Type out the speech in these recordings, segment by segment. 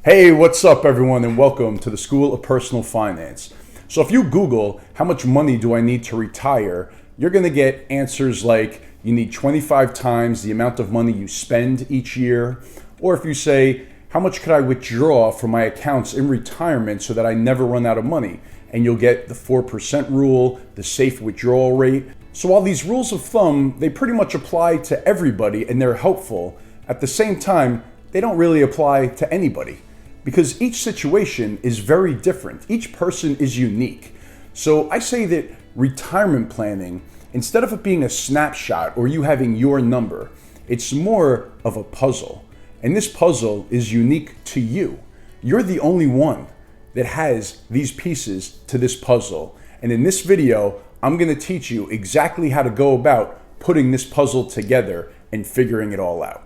Hey, what's up everyone, and welcome to the School of Personal Finance. So if you Google how much money do I need to retire, you're gonna get answers like you need 25 times the amount of money you spend each year. Or if you say, how much could I withdraw from my accounts in retirement so that I never run out of money? And you'll get the 4% rule, the safe withdrawal rate. So while these rules of thumb, they pretty much apply to everybody and they're helpful, at the same time, they don't really apply to anybody, because each situation is very different. Each person is unique. So I say that retirement planning, instead of it being a snapshot or you having your number, it's more of a puzzle. And this puzzle is unique to you. You're the only one that has these pieces to this puzzle. And in this video, I'm gonna teach you exactly how to go about putting this puzzle together and figuring it all out.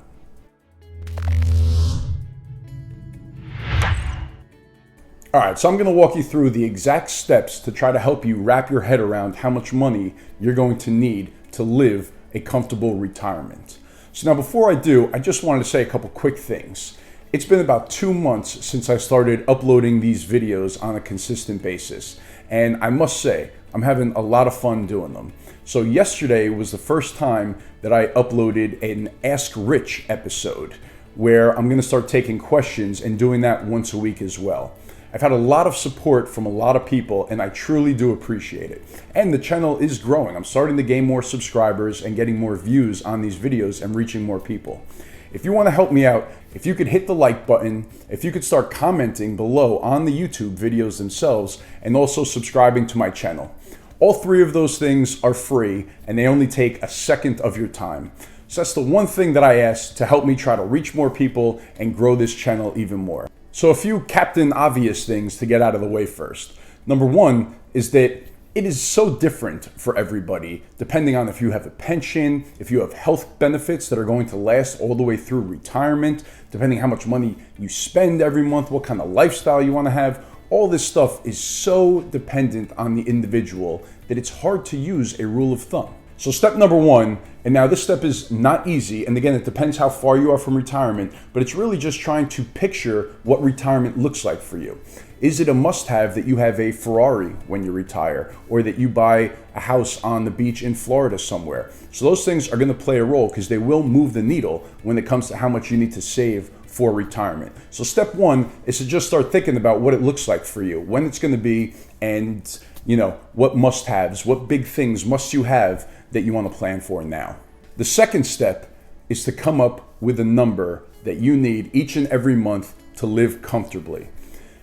All right, so I'm gonna walk you through the exact steps to try to help you wrap your head around how much money you're going to need to live a comfortable retirement. So now before I do, I just wanted to say a couple quick things. It's been about 2 months since I started uploading these videos on a consistent basis. And I must say, I'm having a lot of fun doing them. So yesterday was the first time that I uploaded an Ask Rich episode, where I'm gonna start taking questions and doing that once a week as well. I've had a lot of support from a lot of people and I truly do appreciate it. And the channel is growing. I'm starting to gain more subscribers and getting more views on these videos and reaching more people. If you want to help me out, if you could hit the like button, if you could start commenting below on the YouTube videos themselves, and also subscribing to my channel. All three of those things are free and they only take a second of your time. So that's the one thing that I ask to help me try to reach more people and grow this channel even more. So a few Captain Obvious things to get out of the way first. Number one is that it is so different for everybody, depending on if you have a pension, if you have health benefits that are going to last all the way through retirement, depending how much money you spend every month, what kind of lifestyle you want to have. All this stuff is so dependent on the individual that it's hard to use a rule of thumb. So step number one, and now this step is not easy, and again, it depends how far you are from retirement, but it's really just trying to picture what retirement looks like for you. Is it a must-have that you have a Ferrari when you retire, or that you buy a house on the beach in Florida somewhere? So those things are gonna play a role because they will move the needle when it comes to how much you need to save for retirement. So step one is to just start thinking about what it looks like for you, when it's gonna be, and what must-haves, what big things must you have that you want to plan for now. The second step is to come up with a number that you need each and every month to live comfortably.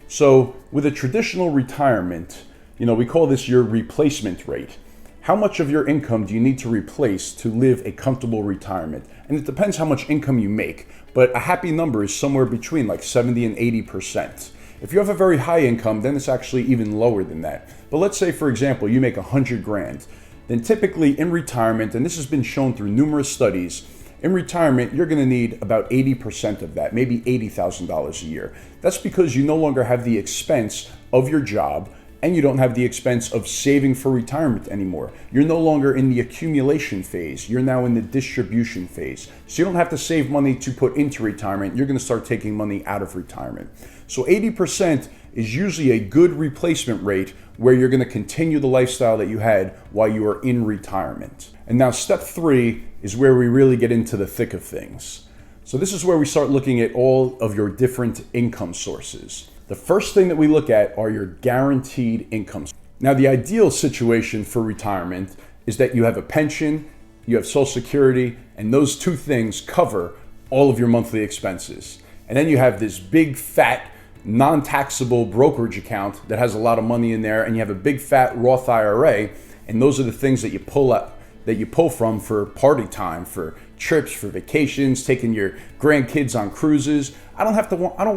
So with a traditional retirement, we call this your replacement rate. How much of your income do you need to replace to live a comfortable retirement? And it depends how much income you make, but a happy number is somewhere between like 70 and 80%. If you have a very high income, then it's actually even lower than that. But let's say, for example, you make 100 grand. Then typically in retirement, and this has been shown through numerous studies, in retirement, you're gonna need about 80% of that, maybe $80,000 a year. That's because you no longer have the expense of your job and you don't have the expense of saving for retirement anymore. You're no longer in the accumulation phase, you're now in the distribution phase. So you don't have to save money to put into retirement, you're gonna start taking money out of retirement. So 80% is usually a good replacement rate where you're gonna continue the lifestyle that you had while you are in retirement. And now step three is where we really get into the thick of things. So this is where we start looking at all of your different income sources. The first thing that we look at are your guaranteed incomes. Now the ideal situation for retirement is that you have a pension, you have Social Security, and those two things cover all of your monthly expenses. And then you have this big fat non-taxable brokerage account that has a lot of money in there, and you have a big fat Roth IRA, and those are the things that you pull from for party time, for trips, for vacations, taking your grandkids on cruises. I don't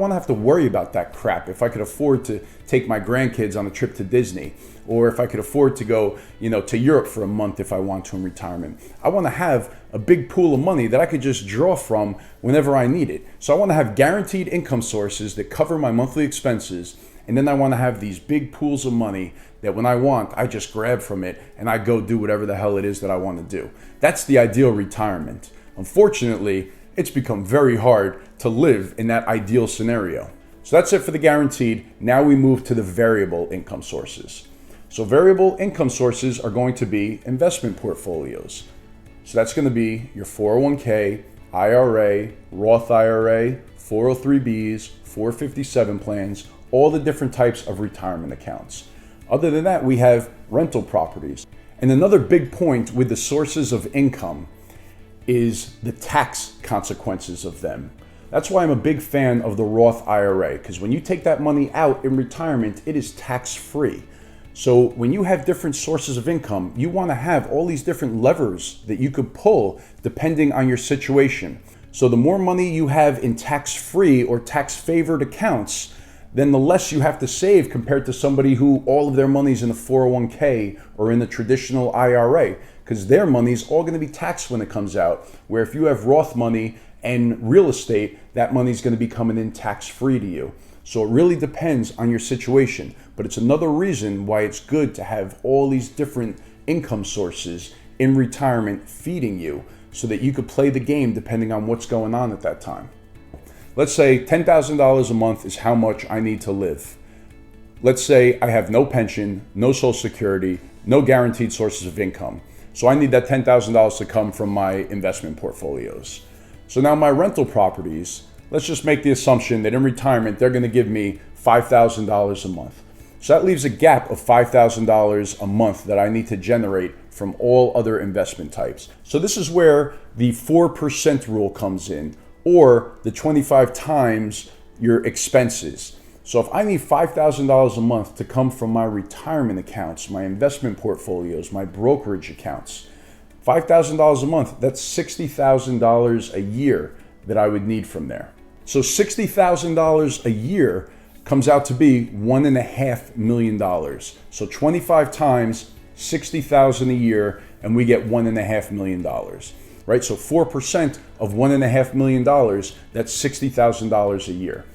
want to have to worry about that crap if I could afford to take my grandkids on a trip to Disney, or if I could afford to go, to Europe for a month if I want to in retirement. I want to have a big pool of money that I could just draw from whenever I need it. So I want to have guaranteed income sources that cover my monthly expenses, and then I want to have these big pools of money that when I want, I just grab from it and I go do whatever the hell it is that I want to do. That's the ideal retirement. Unfortunately, it's become very hard to live in that ideal scenario. So that's it for the guaranteed. Now we move to the variable income sources. So variable income sources are going to be investment portfolios. So that's going to be your 401k, IRA, Roth IRA, 403bs, 457 plans, all the different types of retirement accounts. Other than that, we have rental properties. And another big point with the sources of income is the tax consequences of them. That's why I'm a big fan of the Roth IRA, because when you take that money out in retirement, it is tax-free. So when you have different sources of income, you want to have all these different levers that you could pull depending on your situation. So the more money you have in tax-free or tax-favored accounts, then the less you have to save compared to somebody who all of their money's in a 401k or in the traditional IRA, because their money's all going to be taxed when it comes out. Where if you have Roth money and real estate, that money's going to be coming in tax-free to you. So it really depends on your situation, but it's another reason why it's good to have all these different income sources in retirement feeding you so that you could play the game depending on what's going on at that time. Let's say $10,000 a month is how much I need to live. Let's say I have no pension, no Social Security, no guaranteed sources of income. So I need that $10,000 to come from my investment portfolios. So now my rental properties, let's just make the assumption that in retirement, they're going to give me $5,000 a month. So that leaves a gap of $5,000 a month that I need to generate from all other investment types. So this is where the 4% rule comes in, or the 25 times your expenses. So if I need $5,000 a month to come from my retirement accounts, my investment portfolios, my brokerage accounts, $5,000 a month, that's $60,000 a year that I would need from there. So $60,000 a year comes out to be $1.5 million. So 25 times 60,000 a year, and we get $1.5 million, right? So 4% of $1.5 million, that's $60,000 a year.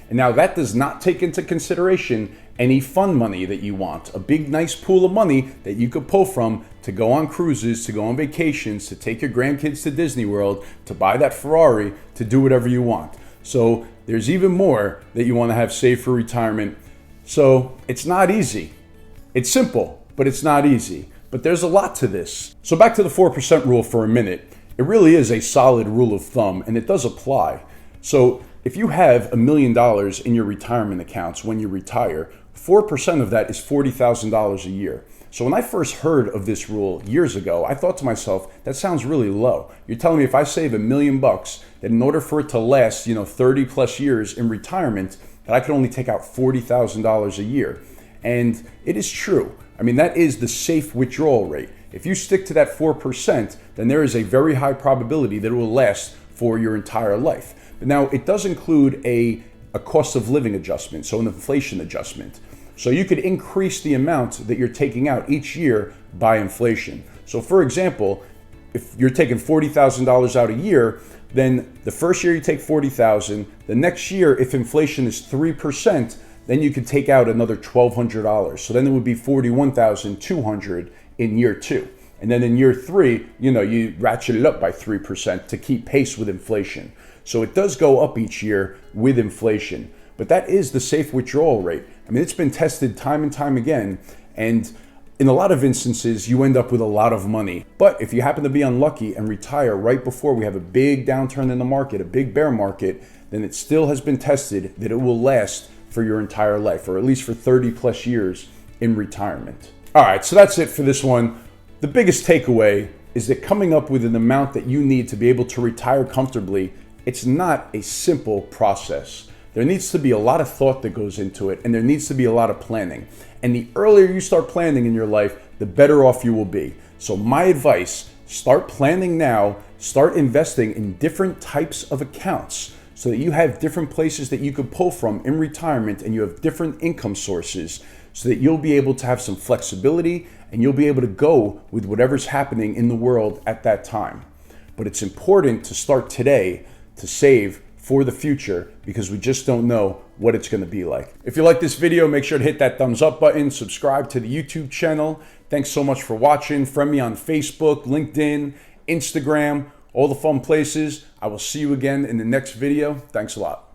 And now that does not take into consideration any fun money that you want, a big nice pool of money that you could pull from to go on cruises, to go on vacations, to take your grandkids to Disney World, to buy that Ferrari, to do whatever you want. So there's even more that you want to have saved for retirement. So it's not easy. It's simple, but it's not easy. But there's a lot to this. So back to the 4% rule for a minute. It really is a solid rule of thumb, and it does apply. So if you have $1 million in your retirement accounts when you retire, 4% of that is $40,000 a year. So when I first heard of this rule years ago, I thought to myself, that sounds really low. You're telling me if I save $1 million, that in order for it to last, 30 plus years in retirement, that I could only take out $40,000 a year. And it is true. I mean, that is the safe withdrawal rate. If you stick to that 4%, then there is a very high probability that it will last for your entire life. But now it does include a cost of living adjustment, so an inflation adjustment. So you could increase the amount that you're taking out each year by inflation. So for example, if you're taking $40,000 out a year, then the first year you take $40,000, the next year, if inflation is 3%, then you could take out another $1,200. So then it would be $41,200 in year 2. And then in year 3, you ratchet it up by 3% to keep pace with inflation. So it does go up each year with inflation. But that is the safe withdrawal rate. I mean, it's been tested time and time again. And in a lot of instances, you end up with a lot of money. But if you happen to be unlucky and retire right before we have a big downturn in the market, a big bear market, then it still has been tested that it will last for your entire life, or at least for 30 plus years in retirement. All right, so that's it for this one. The biggest takeaway is that coming up with an amount that you need to be able to retire comfortably, it's not a simple process. There needs to be a lot of thought that goes into it, and there needs to be a lot of planning. And the earlier you start planning in your life, the better off you will be. So my advice, start planning now, start investing in different types of accounts so that you have different places that you could pull from in retirement, and you have different income sources so that you'll be able to have some flexibility and you'll be able to go with whatever's happening in the world at that time. But it's important to start today to save for the future, because we just don't know what it's going to be like. If you like this video, make sure to hit that thumbs up button, subscribe to the YouTube channel. Thanks so much for watching. Friend me on Facebook, LinkedIn, Instagram, all the fun places. I will see you again in the next video. Thanks a lot.